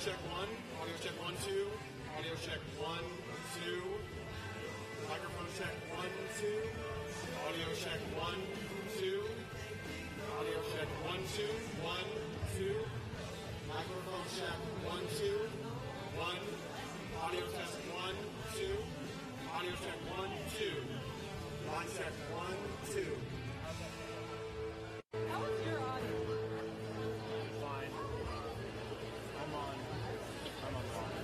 check 1. Audio check 1, 2. Audio check 1, 2. Microphone check 1, 2. Audio check 1, 2. Audio check 1, 2. 1, 2. Microphone check 1, 2. 1. Audio test 1, 2. Audio check 1, 2. Line check 1, 2. How was your audio? Fine. I'm on fine.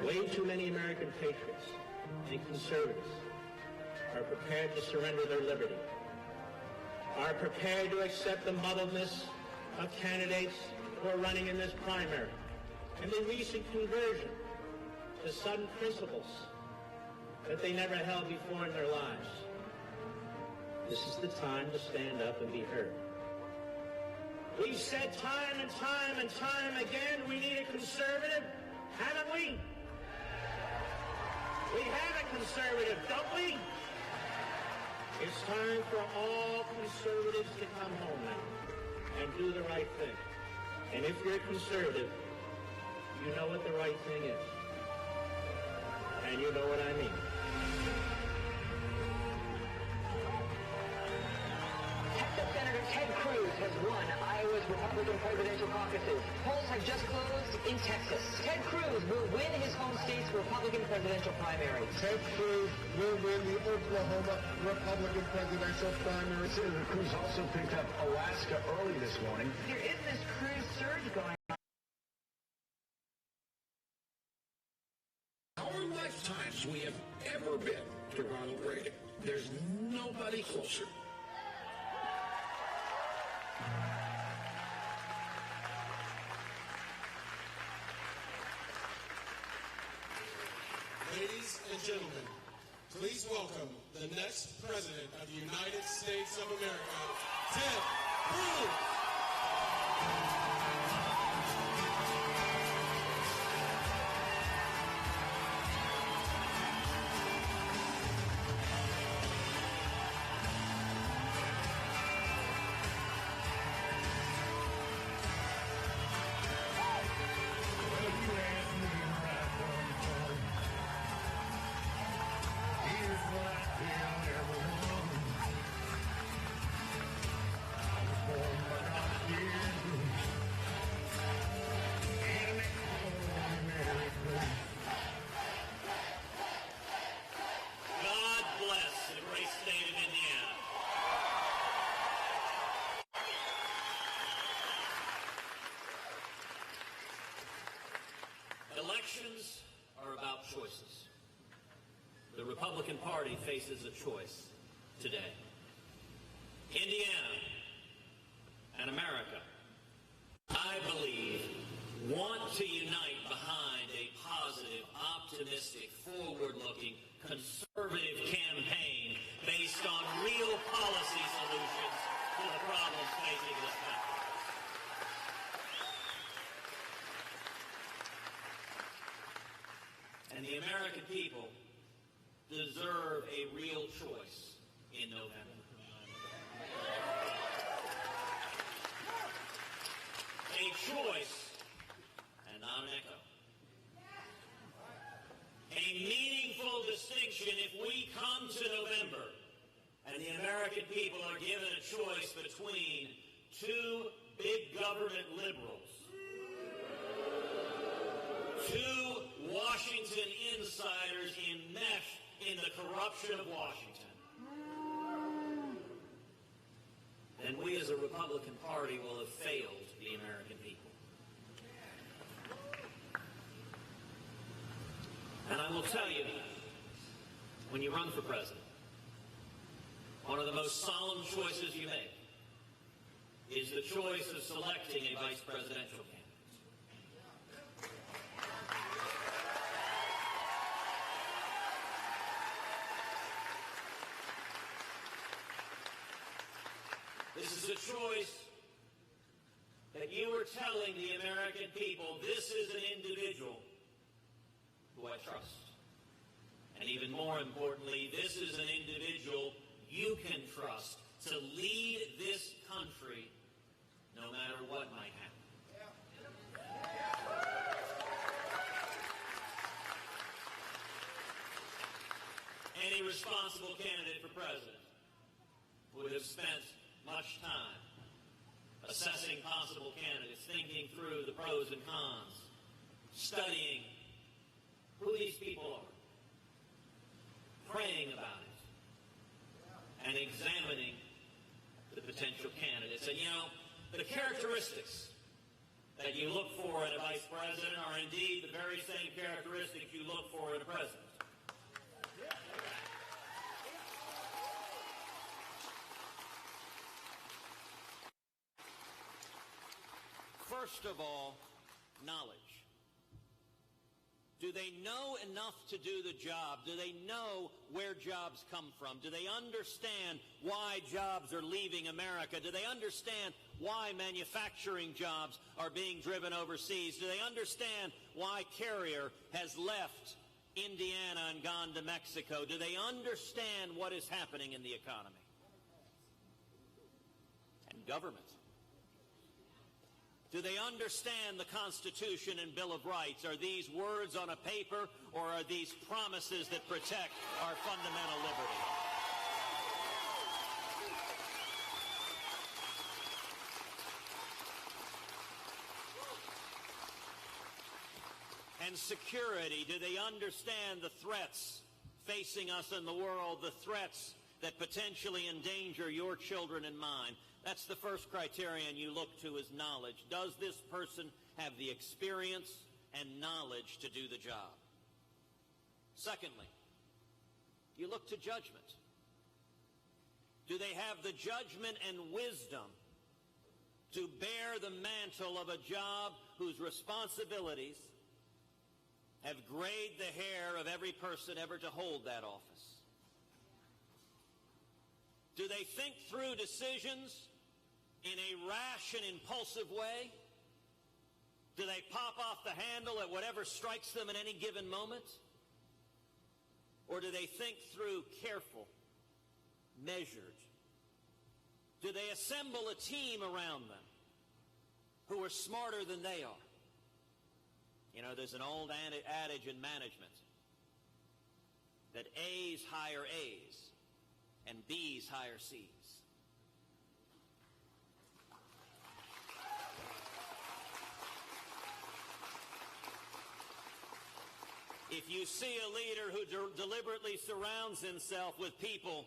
Way too many American patriots and conservatives are prepared to surrender their liberty, are prepared to accept the muddledness of candidates who are running in this primary, and the recent conversion to sudden principles that they never held before in their lives. This is the time to stand up and be heard. We've said time and time and time again we need a conservative, haven't we? We have a conservative, don't we? It's time for all conservatives to come home now and do the right thing. And if you're a conservative, you know what the right thing is. And you know what I mean. Ted Cruz has won Iowa's Republican presidential caucuses. Polls have just closed in Texas. Ted Cruz will win his home state's Republican presidential primaries. Ted Cruz will win the Oklahoma Republican presidential primary. Senator Cruz also picked up Alaska early this morning. There is this Cruz surge going on. Our lifetimes we have ever been to Ronald Reagan. There's nobody closer. Ladies and gentlemen, please welcome the next President of the United States of America, Ted Cruz. God bless the great state of Indiana. Elections are about choices. The Republican Party faces a choice today. Indiana and America, I believe, want to unite behind a positive, optimistic, forward-looking, conservative campaign based on real policy solutions to the problems facing this country. And the American people deserve a real choice in November. A choice and not an echo. A meaningful distinction if we come to November and the American people are given a choice between two big government liberals, two Washington insiders enmeshed in the corruption of Washington, then we as a Republican Party will have failed the American people. And I will tell you, when you run for president, one of the most solemn choices you make is the choice of selecting a vice presidential candidate. This is a choice that you are telling the American people, this is an individual who I trust. And even more importantly, this is an individual you can trust to lead this country no matter what might happen. Any responsible candidate for president would have spent much time assessing possible candidates, thinking through the pros and cons, studying who these people are, praying about it, and examining the potential candidates. And you know, the characteristics that you look for in a vice president are indeed the very same characteristics you look for in a president. First of all, knowledge. Do they know enough to do the job? Do they know where jobs come from? Do they understand why jobs are leaving America? Do they understand why manufacturing jobs are being driven overseas? Do they understand why Carrier has left Indiana and gone to Mexico? Do they understand what is happening in the economy? And government. Do they understand the Constitution and Bill of Rights? Are these words on a paper, or are these promises that protect our fundamental liberty? and security? Do they understand the threats facing us in the world, the threats that potentially endanger your children and mine? That's the first criterion you look to, is knowledge. Does this person have the experience and knowledge to do the job? Secondly, you look to judgment. Do they have the judgment and wisdom to bear the mantle of a job whose responsibilities have grayed the hair of every person ever to hold that office? Do they think through decisions in a rash and impulsive way? Do they pop off the handle at whatever strikes them at any given moment? Or do they think through careful, measured? Do they assemble a team around them who are smarter than they are? You know, there's an old adage in management that A's hire A's and B's hire C's. If you see a leader who deliberately surrounds himself with people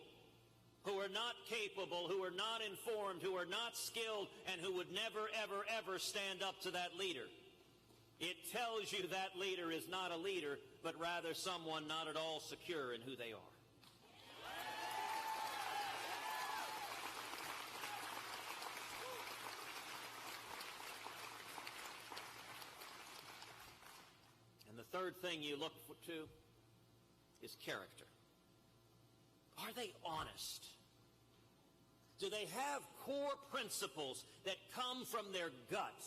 who are not capable, who are not informed, who are not skilled, and who would never, ever, ever stand up to that leader, it tells you that leader is not a leader, but rather someone not at all secure in who they are. And the third thing you look to is character. Are they honest? Do they have core principles that come from their gut,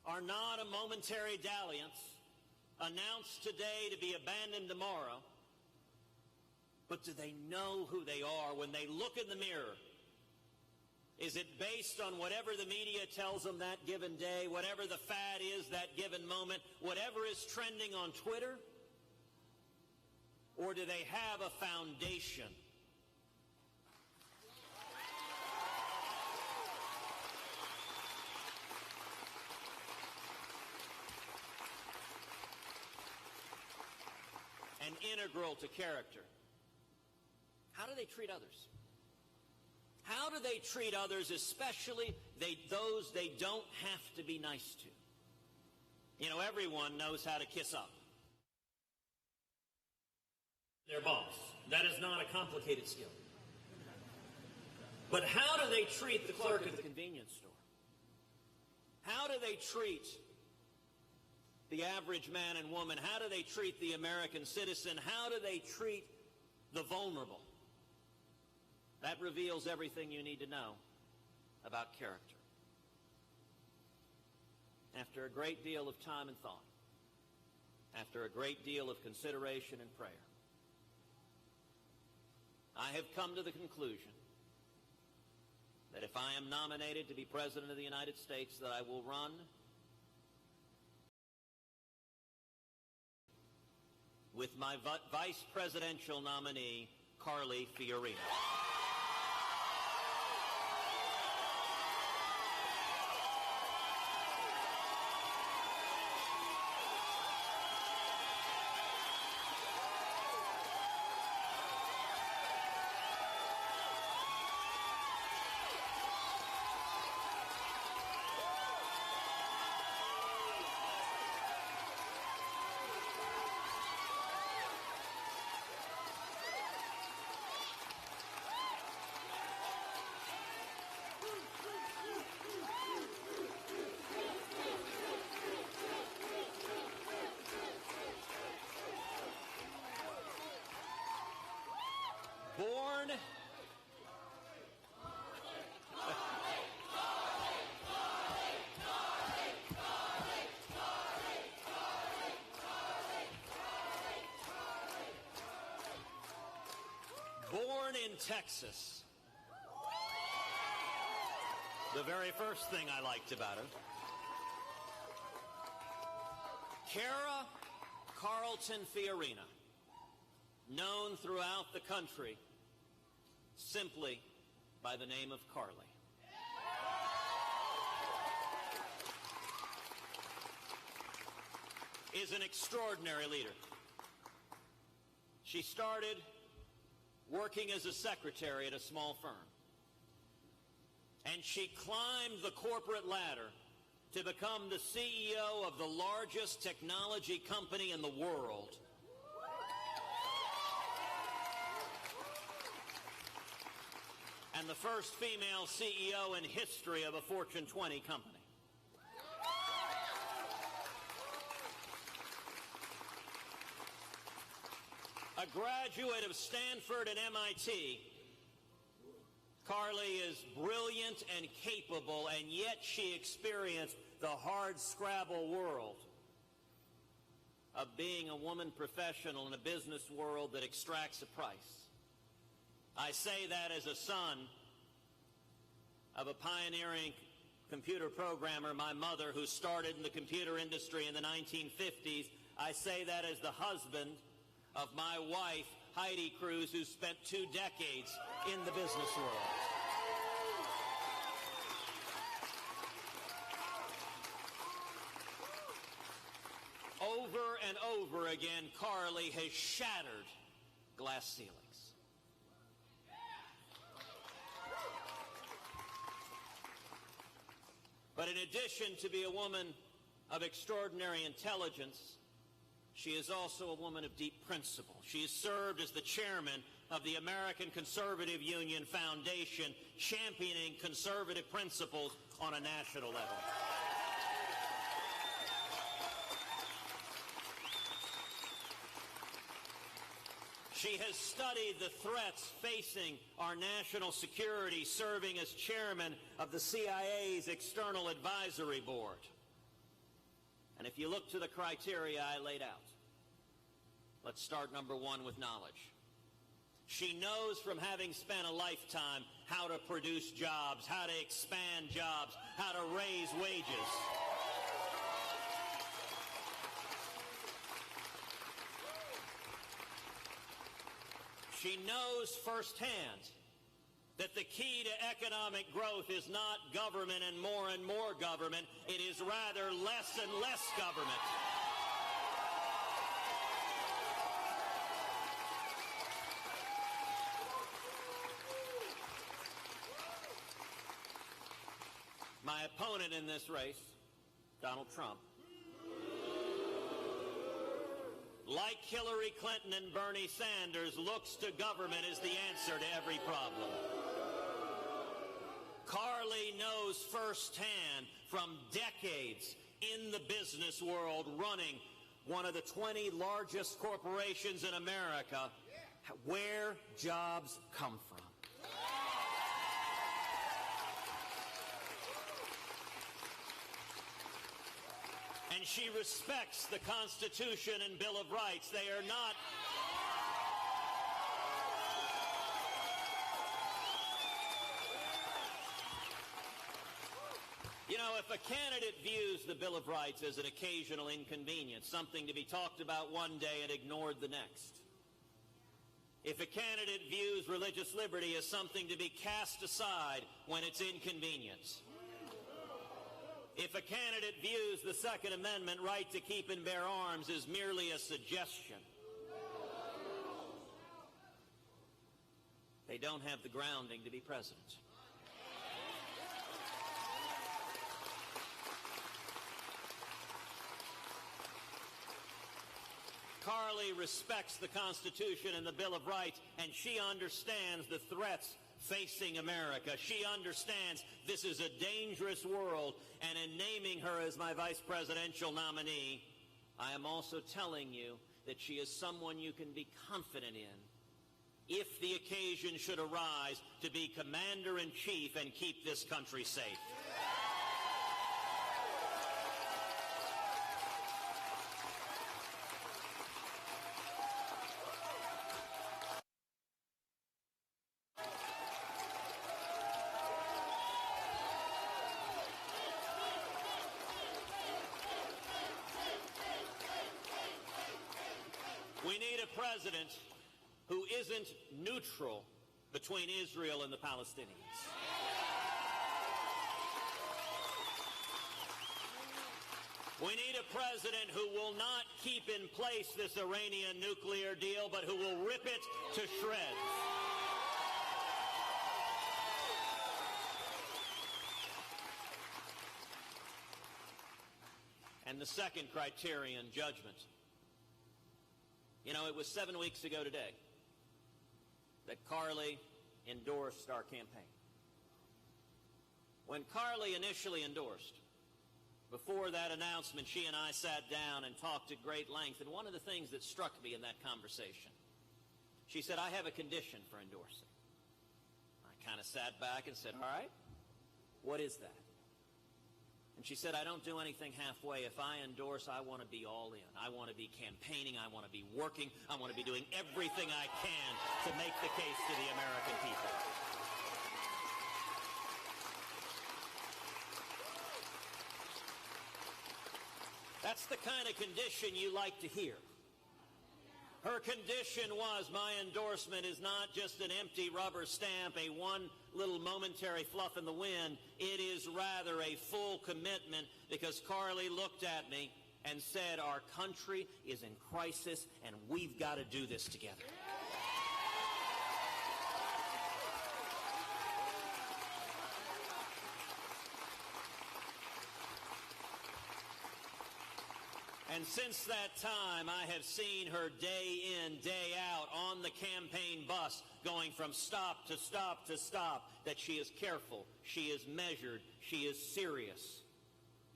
are not a momentary dalliance, announced today to be abandoned tomorrow, but do they know who they are when they look in the mirror? Is it based on whatever the media tells them that given day, whatever the fad is that given moment, whatever is trending on Twitter? Or do they have a foundation? And integral to character, how do they treat others? How do they treat others, especially those they don't have to be nice to? You know, everyone knows how to kiss up their boss. That is not a complicated skill. But how do they treat the clerk at the convenience store? How do they treat the average man and woman? How do they treat the American citizen? How do they treat the vulnerable? That reveals everything you need to know about character. After a great deal of time and thought, after a great deal of consideration and prayer, I have come to the conclusion that if I am nominated to be President of the United States, that I will run with my vice presidential nominee, Carly Fiorina. Born in Texas. The very first thing I liked about her. Cara Carlton Fiorina, known throughout the country simply by the name of Carly. is an extraordinary leader. She started working as a secretary at a small firm. And she climbed the corporate ladder to become the CEO of the largest technology company in the world. And the first female CEO in history of a Fortune 20 company. A graduate of Stanford and MIT, Carly is brilliant and capable, and yet she experienced the hard-scrabble world of being a woman professional in a business world that extracts a price. I say that as a son of a pioneering computer programmer, my mother, who started in the computer industry in the 1950s. I say that as the husband of my wife, Heidi Cruz, who spent 2 decades in the business world. Over and over again, Carly has shattered glass ceilings. But in addition to be a woman of extraordinary intelligence, she is also a woman of deep principle. She has served as the chairman of the American Conservative Union Foundation, championing conservative principles on a national level. She has studied the threats facing our national security, serving as chairman of the CIA's External Advisory Board. And if you look to the criteria I laid out, let's start number 1 with knowledge. She knows from having spent a lifetime how to produce jobs, how to expand jobs, how to raise wages. She knows firsthand that the key to economic growth is not government and more government. It is rather less and less government. My opponent in this race, Donald Trump, like Hillary Clinton and Bernie Sanders, looks to government as the answer to every problem. Carly knows firsthand from decades in the business world, running one of the 20 largest corporations in America, where jobs come from. And she respects the Constitution and Bill of Rights. They are not... You know, if a candidate views the Bill of Rights as an occasional inconvenience, something to be talked about one day and ignored the next, if a candidate views religious liberty as something to be cast aside when it's inconvenient, if a candidate views the Second Amendment right to keep and bear arms as merely a suggestion, they don't have the grounding to be president. Carly respects the Constitution and the Bill of Rights, and she understands the threats facing America. She understands this is a dangerous world, and in naming her as my vice presidential nominee, I am also telling you that she is someone you can be confident in if the occasion should arise to be commander-in-chief and keep this country safe. We need a president who isn't neutral between Israel and the Palestinians. We need a president who will not keep in place this Iranian nuclear deal, but who will rip it to shreds. And the second criterion, judgment. You know, it was 7 weeks ago today that Carly endorsed our campaign. When Carly initially endorsed, before that announcement, she and I sat down and talked at great length, and one of the things that struck me in that conversation, she said, I have a condition for endorsing. I kind of sat back and said, all right, what is that? And she said, I don't do anything halfway. If I endorse, I want to be all in. I want to be campaigning. I want to be working. I want to be doing everything I can to make the case to the American people. That's the kind of condition you like to hear. Her condition was, my endorsement is not just an empty rubber stamp, a one little momentary fluff in the wind. It is rather a full commitment, because Carly looked at me and said, our country is in crisis and we've got to do this together. And since that time, I have seen her day in, day out on the campaign bus, going from stop to stop to stop, that she is careful, she is measured, she is serious.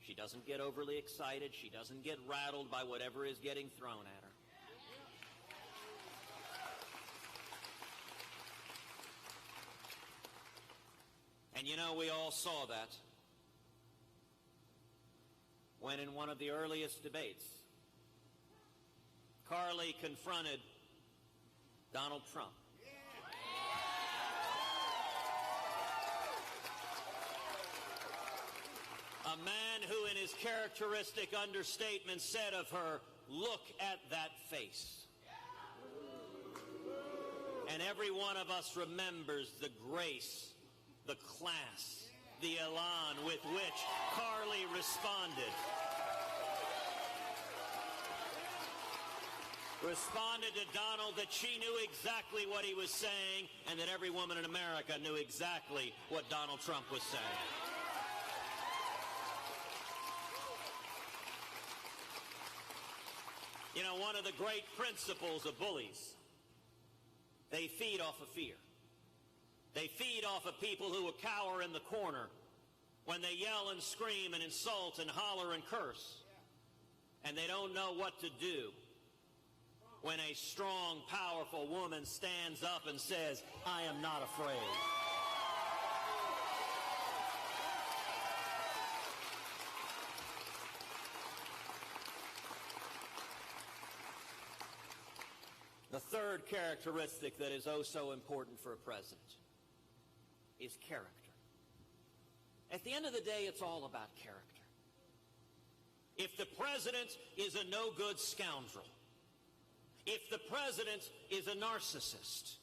She doesn't get overly excited. She doesn't get rattled by whatever is getting thrown at her. And you know, we all saw that when in one of the earliest debates, Carly confronted Donald Trump. A man who in his characteristic understatement said of her, look at that face. And every one of us remembers the grace, the class, the elan with which Carly responded. Responded to Donald that she knew exactly what he was saying, and that every woman in America knew exactly what Donald Trump was saying. You know, one of the great principles of bullies, they feed off of fear. They feed off of people who will cower in the corner when they yell and scream and insult and holler and curse. And they don't know what to do when a strong, powerful woman stands up and says, I am not afraid. The third characteristic that is oh so important for a president is character. At the end of the day, it's all about character. If the president is a no-good scoundrel, if the president is a narcissist,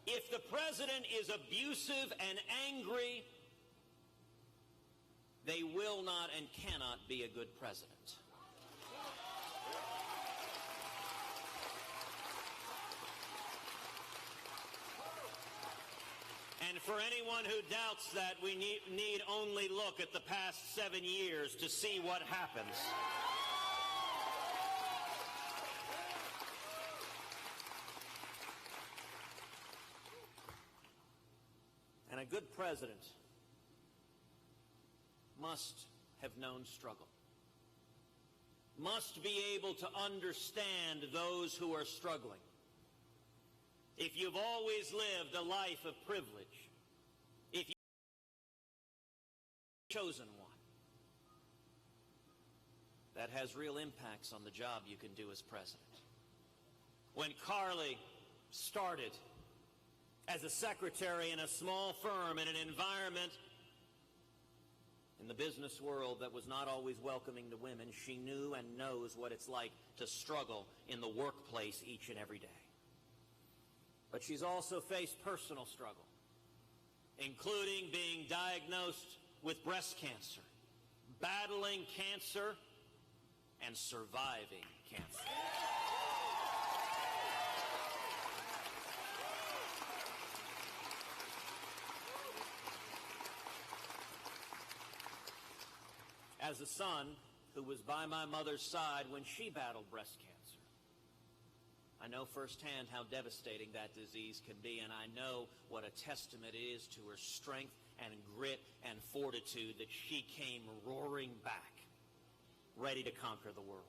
if the president is abusive and angry, they will not and cannot be a good president. And for anyone who doubts that, we need only look at the past 7 years to see what happens. And a good president must have known struggle, must be able to understand those who are struggling. If you've always lived a life of privilege, if you've chosen one, that has real impacts on the job you can do as president. When Carly started as a secretary in a small firm in an environment in the business world that was not always welcoming to women, she knew and knows what it's like to struggle in the workplace each and every day. But she's also faced personal struggle, including being diagnosed with breast cancer, battling cancer, and surviving cancer. As a son who was by my mother's side when she battled breast cancer, I know firsthand how devastating that disease can be, and I know what a testament it is to her strength and grit and fortitude that she came roaring back, ready to conquer the world.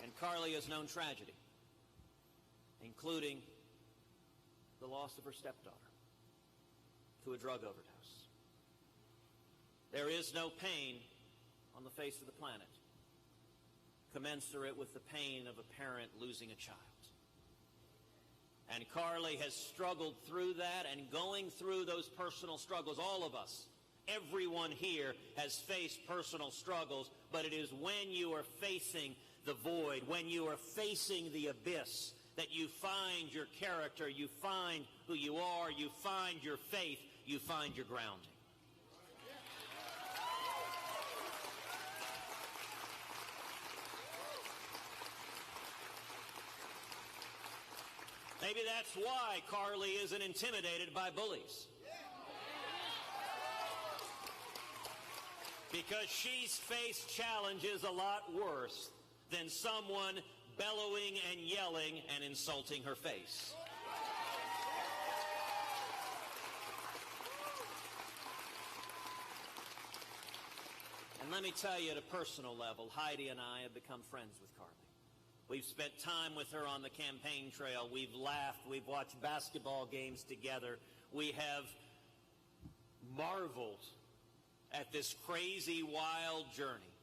And Carly has known tragedy, including the loss of her stepdaughter to a drug overdose. There is no pain on the face of the planet commensurate with the pain of a parent losing a child. And Carly has struggled through that and going through those personal struggles. All of us, everyone here has faced personal struggles, but it is when you are facing the void, when you are facing the abyss, that you find your character, you find who you are, you find your faith, you find your grounding. Maybe that's why Carly isn't intimidated by bullies. Because she's faced challenges a lot worse than someone bellowing and yelling and insulting her face. And let me tell you, at a personal level, Heidi and I have become friends with Carly. We've spent time with her on the campaign trail. We've laughed. We've watched basketball games together. We have marveled at this crazy, wild journey.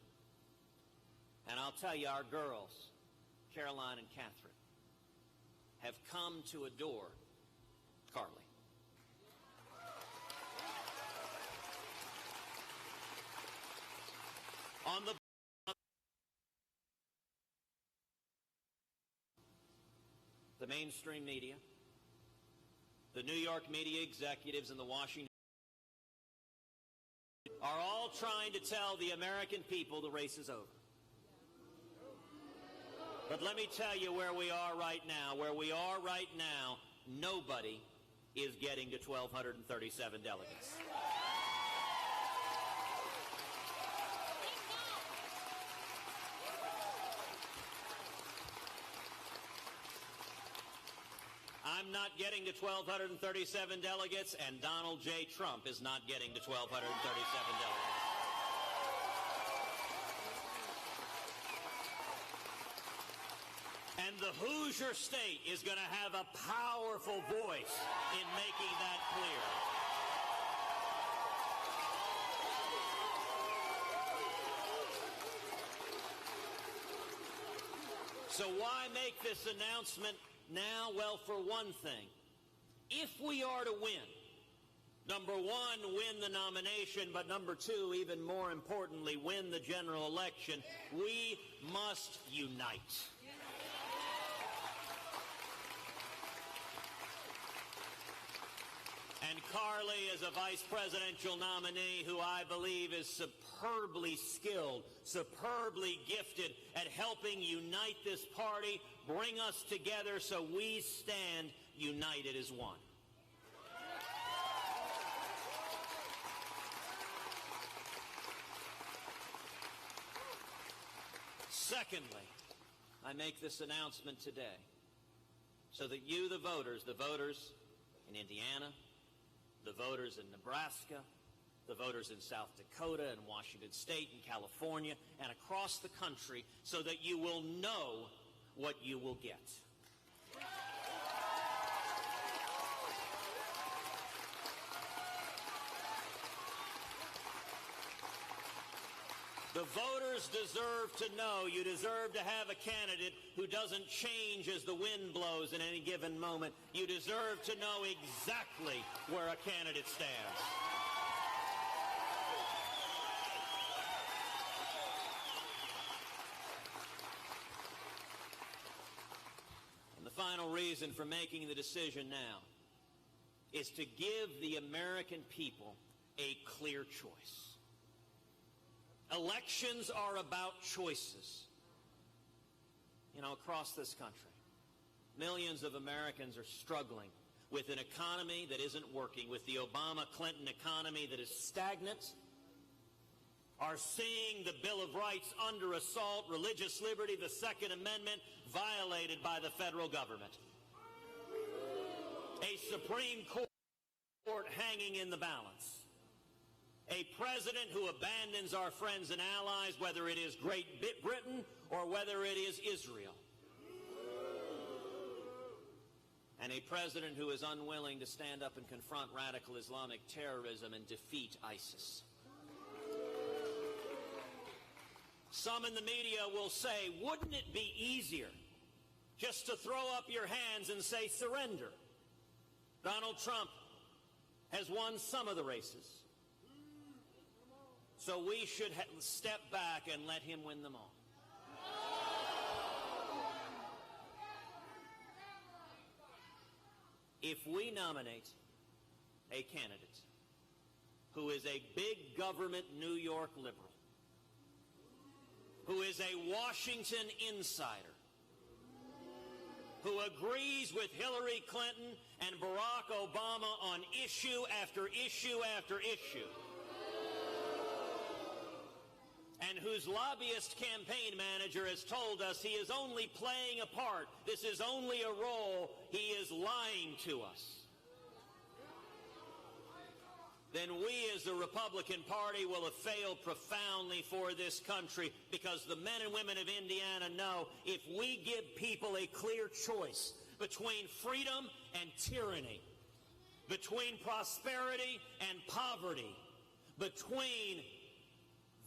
And I'll tell you, our girls, Caroline and Catherine, have come to adore Carly. On the mainstream media, the New York media executives, and the Washington are all trying to tell the American people the race is over. But let me tell you where we are right now. Where we are right now, nobody is getting to 1,237 delegates. I'm not getting to 1,237 delegates, and Donald J. Trump is not getting to 1,237 delegates. And the Hoosier State is going to have a powerful voice in making that clear. So why make this announcement now? Well, for one thing, if we are to win, number one, win the nomination, but number two, even more importantly, win the general election, we must unite. And Carly is a vice presidential nominee who I believe is superbly skilled, superbly gifted at helping unite this party, bring us together so we stand united as one. Secondly, I make this announcement today so that you, the voters in Indiana, the voters in Nebraska, the voters in South Dakota and Washington State and California and across the country, so that you will know what you will get. The voters deserve to know, you deserve to have a candidate who doesn't change as the wind blows in any given moment. You deserve to know exactly where a candidate stands. And the final reason for making the decision now is to give the American people a clear choice. Elections are about choices. You know, across this country, millions of Americans are struggling with an economy that isn't working, with the Obama-Clinton economy that is stagnant, are seeing the Bill of Rights under assault, religious liberty, the Second Amendment violated by the federal government. A Supreme Court hanging in the balance. A president who abandons our friends and allies, whether it is Great Britain or whether it is Israel. And a president who is unwilling to stand up and confront radical Islamic terrorism and defeat ISIS. Some in the media will say, wouldn't it be easier just to throw up your hands and say surrender? Donald Trump has won some of the races. So we should step back and let him win them all. If we nominate a candidate who is a big government New York liberal, who is a Washington insider, who agrees with Hillary Clinton and Barack Obama on issue after issue after issue, and whose lobbyist campaign manager has told us he is only playing a part, this is only a role, he is lying to us, then we as the Republican Party will have failed profoundly for this country, because the men and women of Indiana know if we give people a clear choice between freedom and tyranny, between prosperity and poverty, between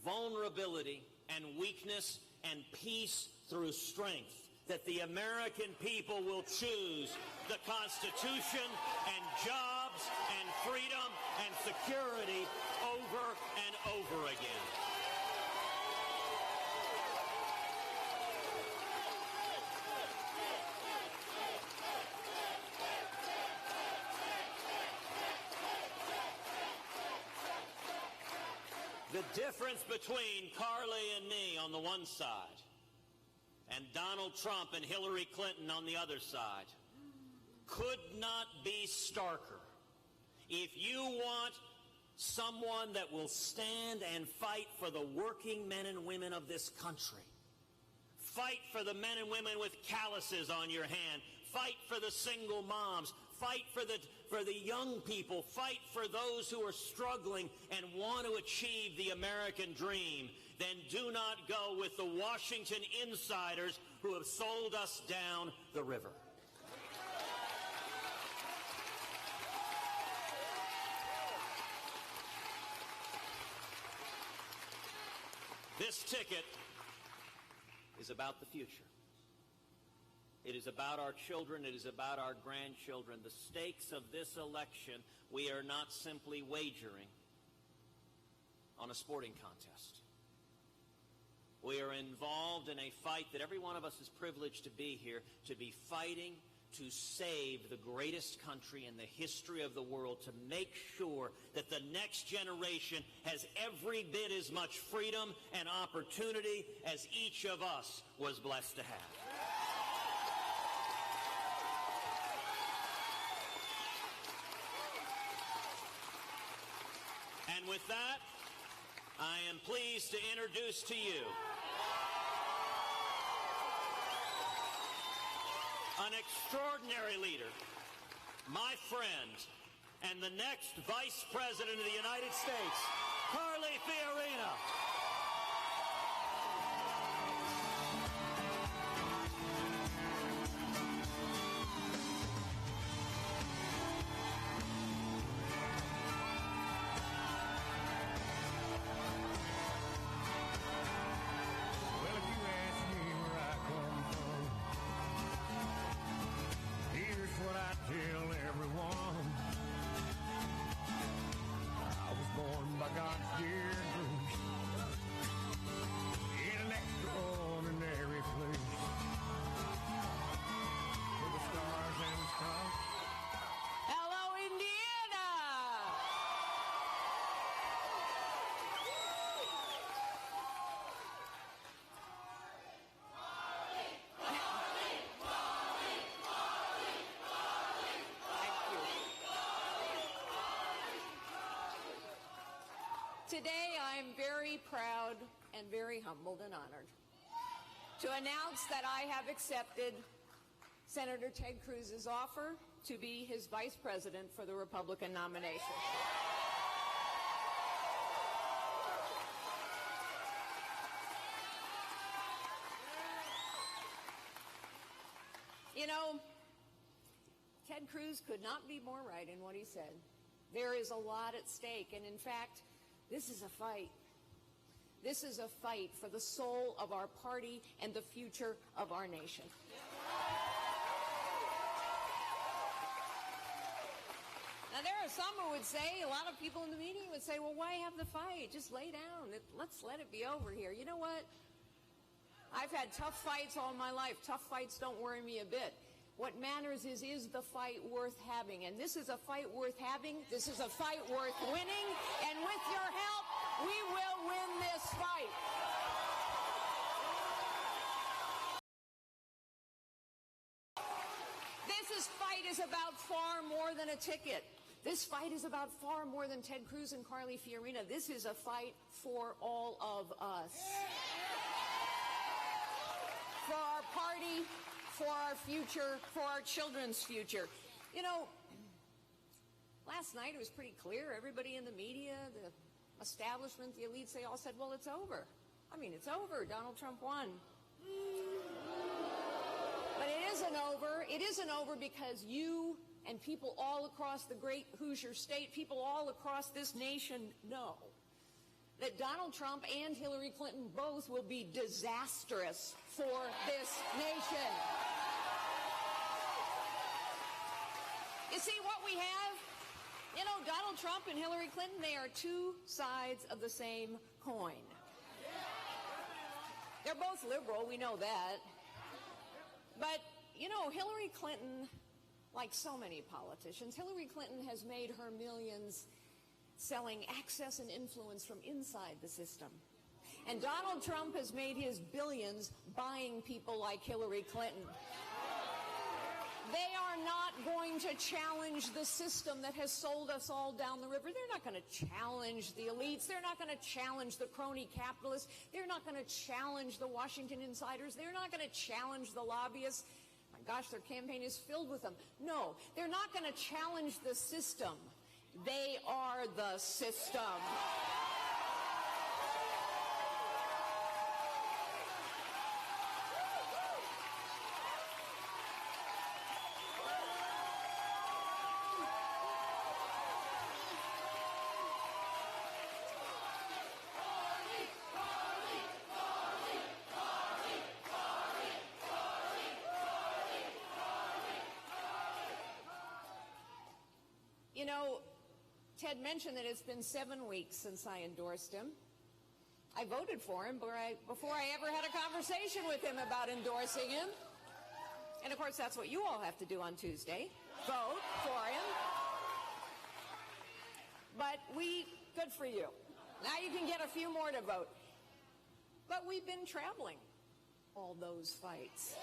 vulnerability and weakness and peace through strength, that the American people will choose the Constitution and jobs and freedom and security over and over again. The difference between Carly and me on the one side and Donald Trump and Hillary Clinton on the other side could not be starker. If you want someone that will stand and fight for the working men and women of this country, fight for the men and women with calluses on your hand, fight for the single moms, fight for the young people, fight for those who are struggling and want to achieve the American dream, then do not go with the Washington insiders who have sold us down the river. This ticket is about the future. It is about our children. It is about our grandchildren. The stakes of this election, we are not simply wagering on a sporting contest. We are involved in a fight that every one of us is privileged to be here, to be fighting to save the greatest country in the history of the world, to make sure that the next generation has every bit as much freedom and opportunity as each of us was blessed to have. And with that, I am pleased to introduce to you an extraordinary leader, my friend, and the next Vice President of the United States, Carly Fiorina. God's dear grace, today I'm very proud and very humbled and honored to announce that I have accepted Senator Ted Cruz's offer to be his vice president for the Republican nomination. You know, Ted Cruz could not be more right in what he said. There is a lot at stake, and in fact, this is a fight. This is a fight for the soul of our party and the future of our nation. Now, there are some who would say, a lot of people in the media would say, well, why have the fight? Just lay down. Let's let it be over here. You know what? I've had tough fights all my life. Tough fights don't worry me a bit. What matters is the fight worth having? And this is a fight worth having. This is a fight worth winning. And with your help, we will win this fight. This fight is about far more than a ticket. This fight is about far more than Ted Cruz and Carly Fiorina. This is a fight for all of us. For our party, for our future, for our children's future. You know, last night it was pretty clear. Everybody in the media, the establishment, the elites, they all said, well, it's over. I mean, it's over. Donald Trump won. But it isn't over. It isn't over because you and people all across the great Hoosier state, people all across this nation know that Donald Trump and Hillary Clinton both will be disastrous for this nation. You see, what we have, you know, Donald Trump and Hillary Clinton, they are two sides of the same coin. They're both liberal, we know that. But, you know, Hillary Clinton, like so many politicians, Hillary Clinton has made her millions selling access and influence from inside the system. And Donald Trump has made his billions buying people like Hillary Clinton. They are not going to challenge the system that has sold us all down the river. They're not going to challenge the elites. They're not going to challenge the crony capitalists. They're not going to challenge the Washington insiders. They're not going to challenge the lobbyists. My gosh, their campaign is filled with them. No, they're not going to challenge the system. They are the system. You know, Ted mentioned that it's been 7 weeks since I endorsed him. I voted for him before I ever had a conversation with him about endorsing him. And of course, that's what you all have to do on Tuesday. Vote for him. But good for you. Now you can get a few more to vote. But we've been traveling all those fights.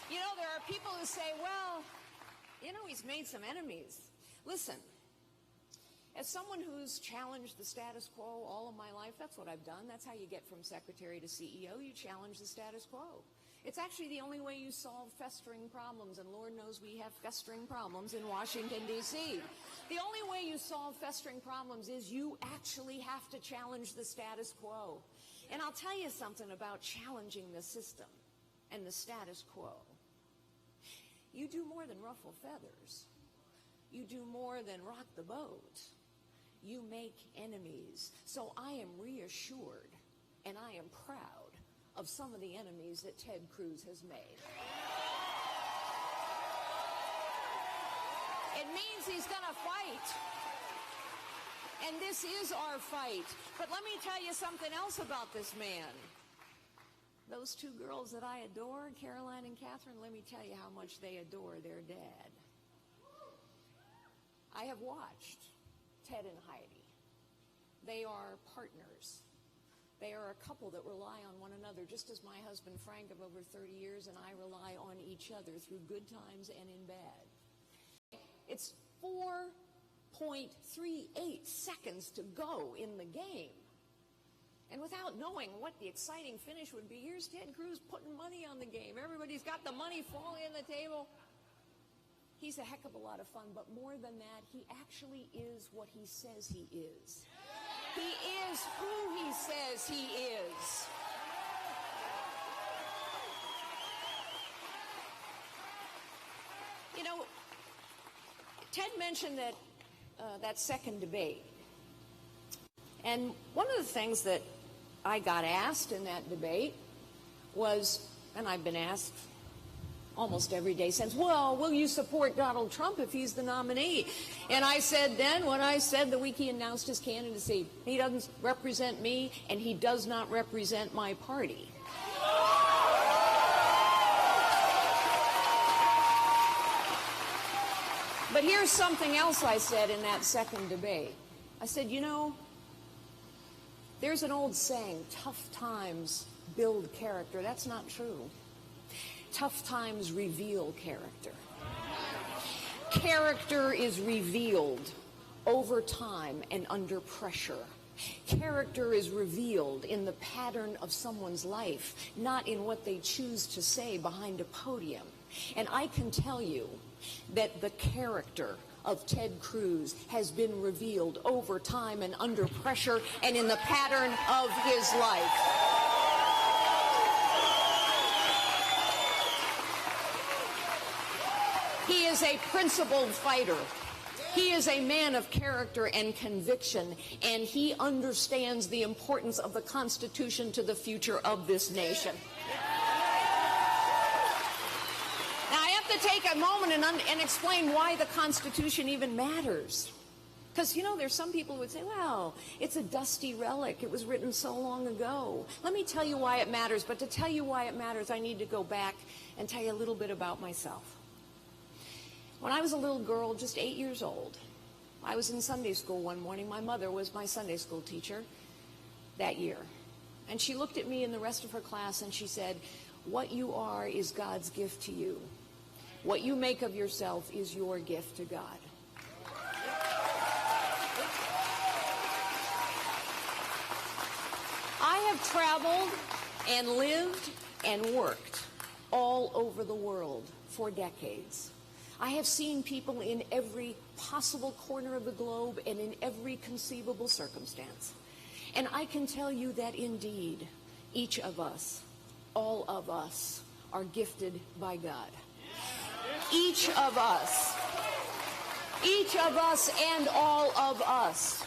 You know, there are people who say, well, you know, he's made some enemies. Listen, as someone who's challenged the status quo all of my life, that's what I've done. That's how you get from secretary to CEO. You challenge the status quo. It's actually the only way you solve festering problems, and Lord knows we have festering problems in Washington, D.C. The only way you solve festering problems is you actually have to challenge the status quo. And I'll tell you something about challenging the system and the status quo. You do more than ruffle feathers. You do more than rock the boat. You make enemies. So I am reassured and I am proud of some of the enemies that Ted Cruz has made. It means he's going to fight. And this is our fight. But let me tell you something else about this man. Those two girls that I adore, Caroline and Catherine, let me tell you how much they adore their dad. I have watched Ted and Heidi. They are partners. They are a couple that rely on one another, just as my husband Frank of over 30 years and I rely on each other through good times and in bad. It's 4+ 0.38 seconds to go in the game. And without knowing what the exciting finish would be, here's Ted Cruz putting money on the game. Everybody's got the money falling on the table. He's a heck of a lot of fun, but more than that, he actually is what he says he is. He is who he says he is. You know, Ted mentioned that that second debate. And one of the things that I got asked in that debate was, and I've been asked almost every day since, well, will you support Donald Trump if he's the nominee? And I said then what I said the week he announced his candidacy. He doesn't represent me, and he does not represent my party. But here's something else I said in that second debate. I said, you know, there's an old saying, tough times build character. That's not true. Tough times reveal character. Character is revealed over time and under pressure. Character is revealed in the pattern of someone's life, not in what they choose to say behind a podium. And I can tell you that the character of Ted Cruz has been revealed over time and under pressure and in the pattern of his life. He is a principled fighter. He is a man of character and conviction, and he understands the importance of the Constitution to the future of this nation. Now, I have to take a moment and explain why the Constitution even matters. Because, you know, there's some people who would say, well, it's a dusty relic. It was written so long ago. Let me tell you why it matters. But to tell you why it matters, I need to go back and tell you a little bit about myself. When I was a little girl, just 8 years old, I was in Sunday school one morning. My mother was my Sunday school teacher that year. And she looked at me and the rest of her class and she said, what you are is God's gift to you. What you make of yourself is your gift to God. I have traveled and lived and worked all over the world for decades. I have seen people in every possible corner of the globe and in every conceivable circumstance. And I can tell you that indeed, each of us, all of us, are gifted by God. Each of us and all of us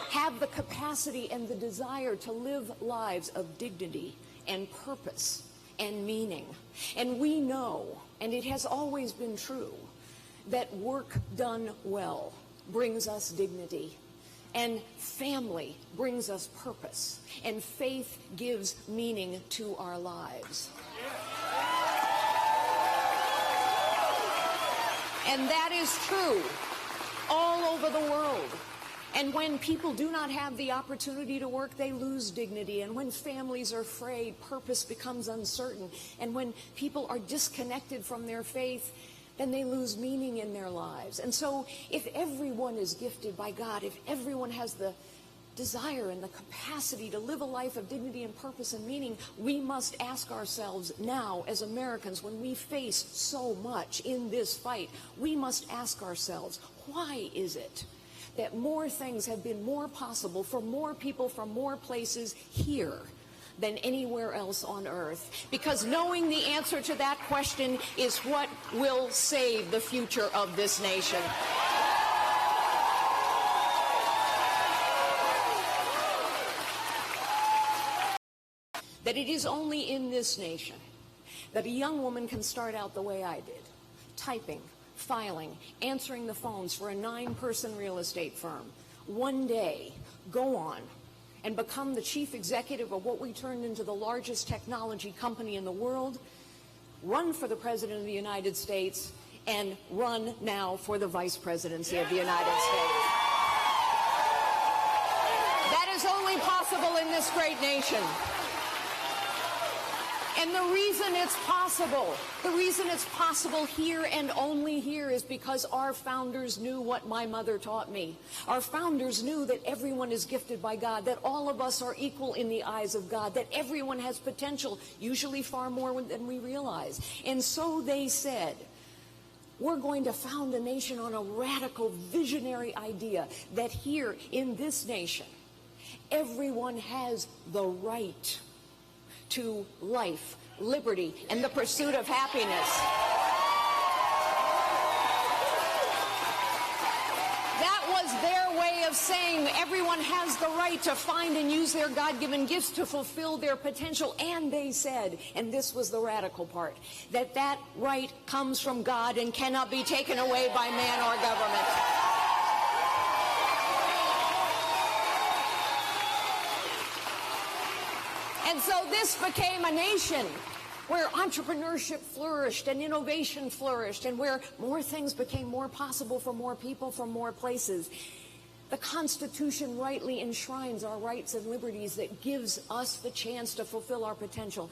have the capacity and the desire to live lives of dignity and purpose and meaning. And we know, and it has always been true, that work done well brings us dignity, and family brings us purpose, and faith gives meaning to our lives. And that is true all over the world. And when people do not have the opportunity to work, they lose dignity. And when families are frayed, purpose becomes uncertain. And when people are disconnected from their faith, then they lose meaning in their lives. And so if everyone is gifted by God, if everyone has the desire and the capacity to live a life of dignity and purpose and meaning, we must ask ourselves now as Americans, when we face so much in this fight, we must ask ourselves, why is it that more things have been more possible for more people from more places here than anywhere else on earth? Because knowing the answer to that question is what will save the future of this nation. That it is only in this nation that a young woman can start out the way I did, typing, filing, answering the phones for a 9-person real estate firm. One day, go on and become the chief executive of what we turned into the largest technology company in the world, run for the President of the United States, and run now for the Vice Presidency of the United States. That is only possible in this great nation. And the reason it's possible here and only here is because our founders knew what my mother taught me. Our founders knew that everyone is gifted by God, that all of us are equal in the eyes of God, that everyone has potential, usually far more than we realize. And so they said, we're going to found a nation on a radical, visionary idea that here in this nation, everyone has the right to life, liberty, and the pursuit of happiness. That was their way of saying everyone has the right to find and use their God-given gifts to fulfill their potential. And they said, and this was the radical part, that that right comes from God and cannot be taken away by man or government. And so this became a nation where entrepreneurship flourished and innovation flourished and where more things became more possible for more people from more places. The Constitution rightly enshrines our rights and liberties that gives us the chance to fulfill our potential.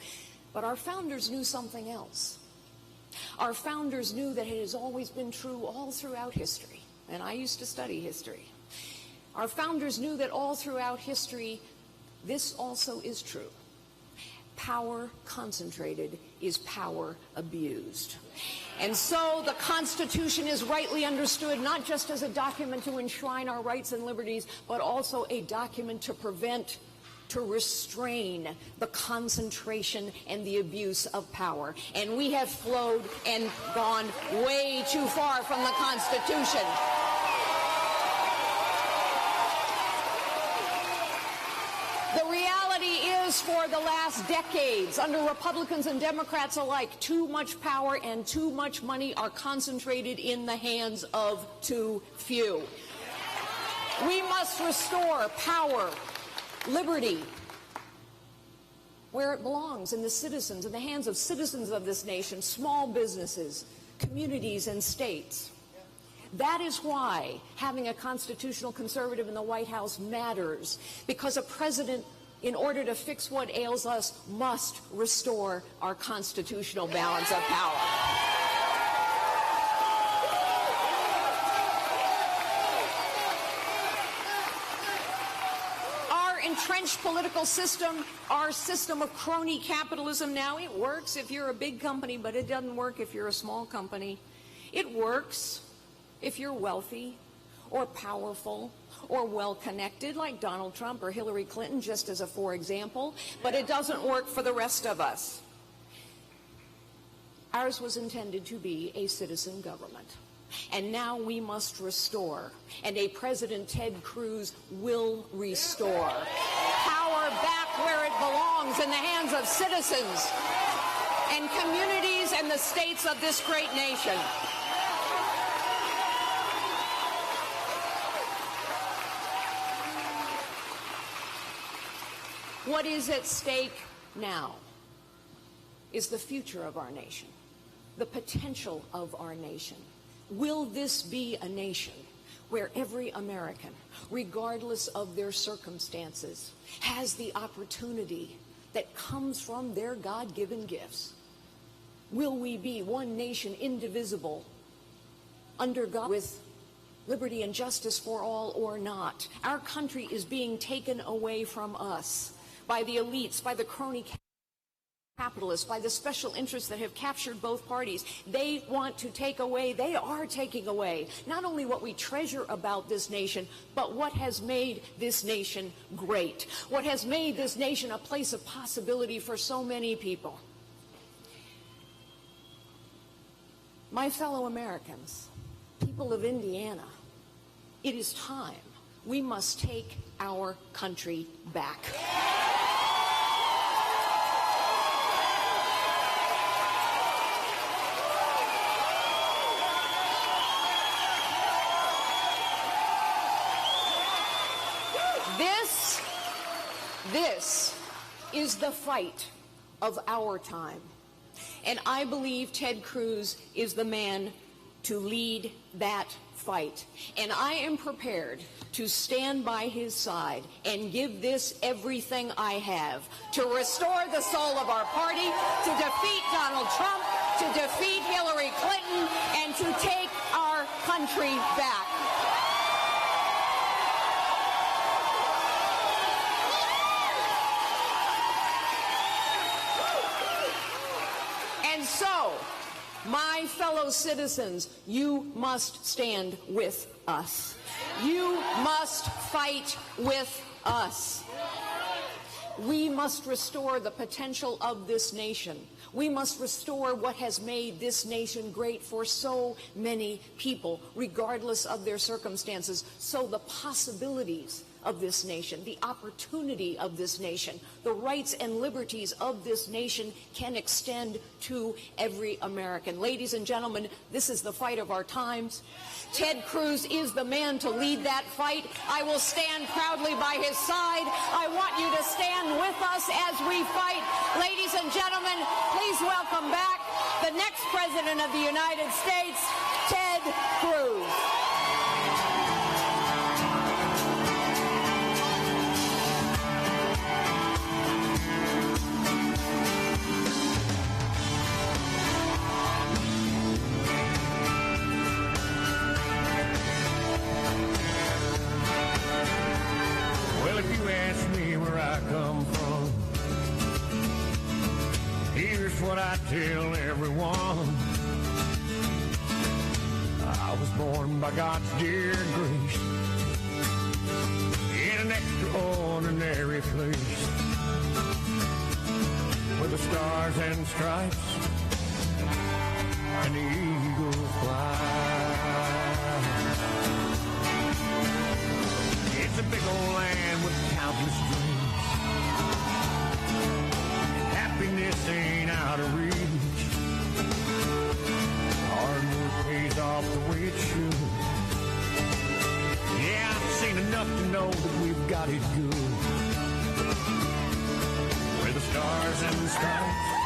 But our founders knew something else. Our founders knew that it has always been true all throughout history. And I used to study history. Our founders knew that all throughout history, this also is true. Power concentrated is power abused. And so the Constitution is rightly understood not just as a document to enshrine our rights and liberties, but also a document to prevent, to restrain the concentration and the abuse of power. And we have flowed and gone way too far from the Constitution. The reality is, for the last decades, under Republicans and Democrats alike, too much power and too much money are concentrated in the hands of too few. We must restore power, liberty, where it belongs, in the hands of citizens of this nation, small businesses, communities, and states. That is why having a constitutional conservative in the White House matters, because a president, in order to fix what ails us, must restore our constitutional balance of power. Our entrenched political system, our system of crony capitalism now, it works if you're a big company, but it doesn't work if you're a small company. It works if you're wealthy or powerful or well-connected, like Donald Trump or Hillary Clinton, just as a for example, but it doesn't work for the rest of us. Ours was intended to be a citizen government, and now we must restore, and a President Ted Cruz will restore power back where it belongs, in the hands of citizens and communities and the states of this great nation. What is at stake now is the future of our nation, the potential of our nation. Will this be a nation where every American, regardless of their circumstances, has the opportunity that comes from their God-given gifts? Will we be one nation, indivisible, under God, with liberty and justice for all, or not? Our country is being taken away from us by the elites, by the crony capitalists, by the special interests that have captured both parties. They want to take away, they are taking away, not only what we treasure about this nation, but what has made this nation great, what has made this nation a place of possibility for so many people. My fellow Americans, people of Indiana, it is time. We must take our country back. This is the fight of our time. And I believe Ted Cruz is the man to lead that fight. And I am prepared to stand by his side and give this everything I have to restore the soul of our party, to defeat Donald Trump, to defeat Hillary Clinton, and to take our country back. And so, my fellow citizens, you must stand with us. You must fight with us. We must restore the potential of this nation. We must restore what has made this nation great for so many people, regardless of their circumstances. So the possibilities of this nation, the opportunity of this nation, the rights and liberties of this nation can extend to every American. Ladies and gentlemen, this is the fight of our times. Ted Cruz is the man to lead that fight. I will stand proudly by his side. I want you to stand with us as we fight. Ladies and gentlemen, please welcome back the next President of the United States, Ted Cruz. What I tell everyone, I was born by God's dear grace in an extraordinary place where the stars and stripes and the eagles fly. It's a big old land with countless dreams. Happiness ain't out of reach. Hard work pays off the way it should. Yeah, I've seen enough to know that we've got it good. Where the stars and stripes